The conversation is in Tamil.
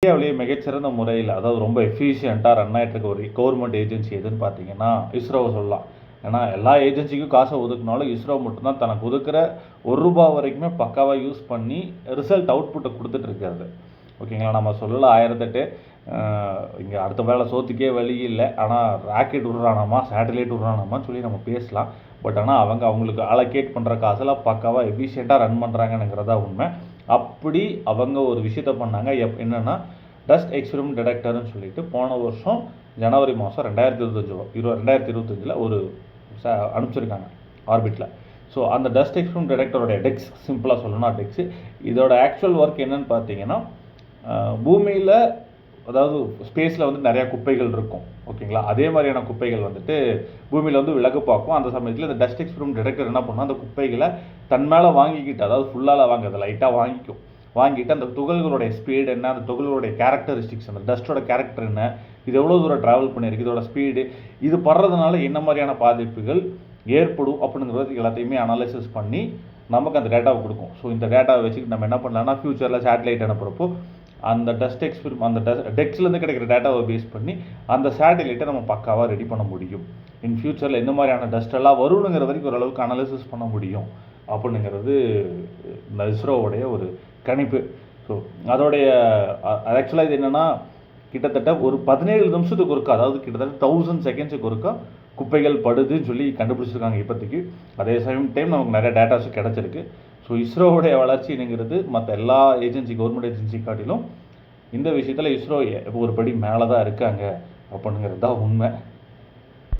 இந்தியாவிலேயே மிகச்சிறந்த முறையில், அதாவது ரொம்ப எஃபிஷியண்ட்டாக ரன் ஆகிட்டு இருக்க ஒரு கவர்மெண்ட் ஏஜென்சி எதுன்னு பார்த்தீங்கன்னா இஸ்ரோவை சொல்லலாம். ஏன்னா எல்லா ஏஜென்சிக்கும் காசை ஒதுக்குனாலும் இஸ்ரோ மட்டும்தான் தனக்கு ஒதுக்குற ₹1 வரைக்குமே பக்காவாக யூஸ் பண்ணி ரிசல்ட் அவுட்புட்டை கொடுத்துட்ருக்காரு. ஓகேங்களா, நம்ம சொல்லலாம் 1008 இங்கே அடுத்த வேலை சோத்துக்கே வழி இல்லை. ஆனால் ராக்கெட் விட்றானாமா, சேட்டலைட் விட்றானாமான்னு சொல்லி நம்ம பேசலாம். பட் ஆனால் அவங்களுக்கு அலோகேட் பண்ணுற காசெல்லாம் பக்காவாக எஃபிஷியண்ட்டாக ரன் பண்ணுறாங்கங்கிறதா உண்மை. அப்படி அவங்க ஒரு விஷயத்த பண்ணாங்க. என்னென்னா டஸ்ட் எக்ஸ்பெரிமெண்ட் டிடெக்டர்னு சொல்லிட்டு போன வருஷம் ஜனவரி மாதம் 2025 ஒரு அனுப்பிச்சிருக்காங்க ஆர்பிட்டில். ஸோ அந்த டஸ்ட் எக்ஸ்பெரிமெண்ட் டிடெக்டரோட டெக்ஸ், சிம்பிளாக சொல்லணும்னா டெக்ஸ், இதோட ஆக்சுவல் ஒர்க் என்னன்னு பார்த்தீங்கன்னா, பூமியில் அதாவது ஸ்பேஸில் வந்து நிறையா குப்பைகள் இருக்கும். ஓகேங்களா, அதே மாதிரியான குப்பைகள் வந்துட்டு பூமியில் வந்து விலகு பார்க்கும். அந்த சமயத்தில் இந்த டஸ்ட் எக்ஸ்பெரிமெண்ட் டிடெக்டர் என்ன பண்ணால் அந்த குப்பைகளை தன் மேலே வாங்கிக்கிட்டு, அதாவது ஃபுல்லால் வாங்குறது லைட்டாக வாங்கிட்டு அந்த துகள்களுடைய ஸ்பீடு என்ன, அந்த துகள்களுடைய கேரக்டரிஸ்டிக்ஸ், அந்த டஸ்ட்டோட கேரக்டர் என்ன, இது எவ்வளோ தூரம் ட்ராவல் பண்ணியிருக்கு, இதோட ஸ்பீடு, இது படுறதுனால என்ன மாதிரியான பாதிப்புகள் ஏற்படும் அப்படிங்கிறது எல்லாத்தையுமே அனாலிசிஸ் பண்ணி நமக்கு அந்த டேட்டாவை கொடுக்கும். ஸோ இந்த டேட்டாவை வச்சுக்கிட்டு நம்ம என்ன பண்ணலாம்னா ஃப்யூச்சரில் சேட்டலைட் அனுப்புகிறப்போ அந்த டஸ்ட் அந்த டெக்ஸ்லேருந்து கிடைக்கிற டேட்டாவை பேஸ் பண்ணி அந்த சேட்டலைட்டை நம்ம பக்காவாக ரெடி பண்ண முடியும். இன் ஃப்யூச்சரில் எந்த மாதிரியான டஸ்ட் எல்லாம் வருணுங்கிற வரைக்கும் ஓரளவுக்கு அனாலிசிஸ் பண்ண முடியும் அப்படிங்கிறது இந்த இஸ்ரோவுடைய ஒரு கணிப்பு. ஸோ அதோடைய ஆக்சுவலாக இது என்னென்னா, கிட்டத்தட்ட ஒரு 17 நிமிஷத்துக்கு ஒருக்கா, அதாவது கிட்டத்தட்ட 1000 செகண்ட்ஸுக்கு ஒருக்கா குப்பைகள் படுதுன்னு சொல்லி கண்டுபிடிச்சிருக்காங்க இப்போதைக்கு. அதே டைம் நமக்கு நிறைய டேட்டாஸும் கிடச்சிருக்கு. ஸோ இஸ்ரோவுடைய வளர்ச்சிங்கிறது மற்ற எல்லா கவர்மெண்ட் ஏஜென்சி காட்டிலும் இந்த விஷயத்தில் இஸ்ரோ ஒரு படி மேலே தான் இருக்காங்க அப்படிங்கிறது தான் உண்மை.